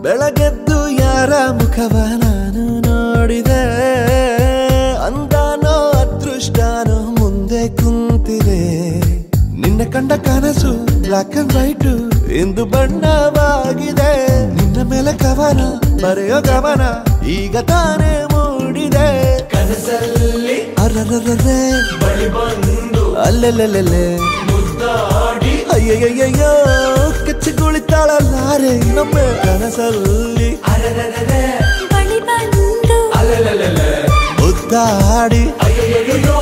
ಬೆಳಗೆದ್ದು ಯಾರ ಮುಖವ ನಾನು ನೋಡಿದೆ, ಅಂದಾನೋ ಅದೃಷ್ಟನೋ ಮುಂದೆ ಕುಂತಿದೆ. ನಿನ್ನ ಕಂಡ ಕನಸು ಬ್ಲಾಕ್ ಅಂಡ್ ವೈಟ್ ಇಂದು ಬಣ್ಣವಾಗಿದೆ. ನಿನ್ನ ಮೇಲೆ ಕವನ ಬರೆಯೋ ಗಮನ ಈಗ ತಾನೇ ಮೂಡಿದೆ. ಕನಸಲ್ಲಿ ಅರರರರೆ ಬಳಿ ಬಂದು ಅಲ್ಲೆಲ್ಲೆಲ್ಲೆ ಮುದ್ದಾಡಿ ಅಯ್ಯಯ್ಯಯ್ಯೋ ಕಚ್ಚಿಗುಳಿತಾಳಲ್ಲಾರೆ ನಮ್ಮ ಕನಸಲ್ಲಿ ಬಳಿ ಬಂದು ಮುದ್ದಾಡಿ ಅಯ್ಯಯ್ಯಯ್ಯೋ